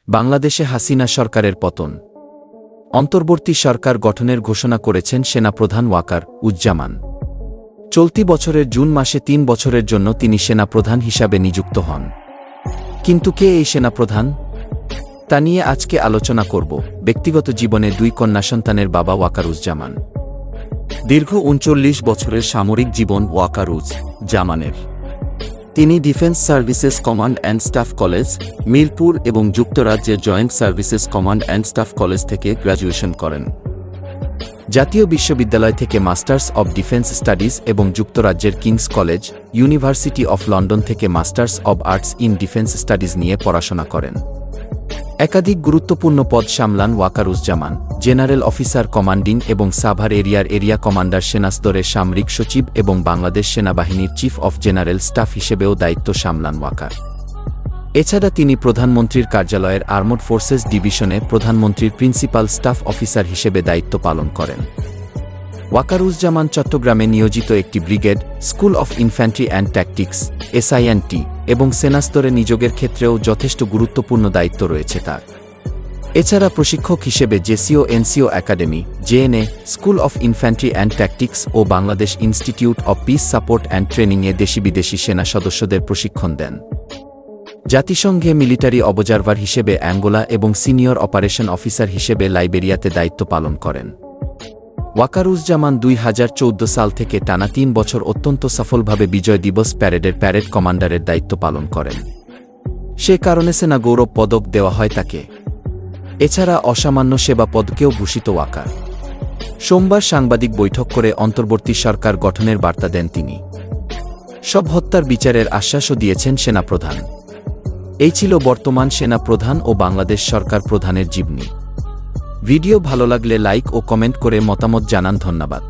বাংলাদেশে হাসিনা সরকারের পতন। অন্তর্বর্তী সরকার গঠনের ঘোষণা করেছেন সেনাপ্রধান ওয়াকার উজ্জামান। চলতি বছরের জুন মাসে ৩ বছরের জন্য তিনি সেনাপ্রধান হিসাবে নিযুক্ত হন। কিন্তু কে এই সেনাপ্রধান? তা নিয়ে আজকে আলোচনা করব। ব্যক্তিগত জীবনে 2 কন্যা সন্তানের বাবা ওয়াকারুজ্জামান। দীর্ঘ ৩৯ বছরের সামরিক জীবন ওয়াকারুজ্জামানের। তিনি defence services command and staff college, Mirpur এবং যুক্তরাজ্যের joint services command and staff college থেকে গ্র্যাজুয়েশন করেন। জাতীয় বিশ্ববিদ্যালয় থেকে মাস্টার্স অব ডিফেন্স স্টাডিজ এবং যুক্তরাজ্যের King's College, university of London থেকে masters of arts in defence studies নিয়ে পড়াশোনা করেন। একাধিক গুরুত্বপূর্ণ পদ সামলান ওয়াকারুজ্জামান। জেনারেল অফিসার কমান্ডিং এবং সাভার এরিয়ার এরিয়া কমান্ডার, সেনাস্তরের সামরিক সচিব এবং বাংলাদেশ সেনাবাহিনীর চিফ অফ জেনারেল স্টাফ হিসেবেও দায়িত্ব সামলান ওয়াকার। এছাড়া তিনি প্রধানমন্ত্রীর কার্যালয়ের আর্মড ফোর্সেস ডিভিশনে প্রধানমন্ত্রীর প্রিন্সিপাল স্টাফ অফিসার হিসেবে দায়িত্ব পালন করেন। ওয়াকারুজ্জামান চট্টগ্রামে নিয়োজিত একটি brigade, school of infantry and tactics (SINT) এবং সেনাস্তরে নিযোগের ক্ষেত্রেও যথেষ্ট গুরুত্বপূর্ণ দায়িত্ব রয়েছে তার। এছাড়া প্রশিক্ষক হিসেবে JCO NCO academy (JNA), school of infantry and tactics ও Bangladesh institute of peace support and ট্রেনিংয়ে দেশি বিদেশি সেনা সদস্যদের প্রশিক্ষণ দেন। জাতিসংঘে মিলিটারি অবজারভার হিসেবে অ্যাঙ্গোলা এবং সিনিয়র অপারেশন অফিসার হিসেবে লাইবেরিয়াতে দায়িত্ব পালন করেন। ওয়াকারুজ্জামান ২০১৪ সাল থেকে টানা ৩ বছর অত্যন্ত সফলভাবে বিজয় দিবস প্যারেডের প্যারেড কমান্ডারের দায়িত্ব পালন করেন। সে কারণে সেনা গৌরব পদক দেওয়া হয় তাকে। এছাড়া অসামান্য সেবা পদকেও ভূষিত ওয়াকার। সোমবার সাংবাদিক বৈঠক করে অন্তর্বর্তী সরকার গঠনের বার্তা দেন তিনি। সব হত্যার বিচারের আশ্বাসও দিয়েছেন সেনাপ্রধান। এই ছিল বর্তমান সেনাপ্রধান ও বাংলাদেশ সরকার প্রধানের জীবনী। ভিডিও ভালো লাগলে লাইক ও কমেন্ট করে মতামত জানান। ধন্যবাদ।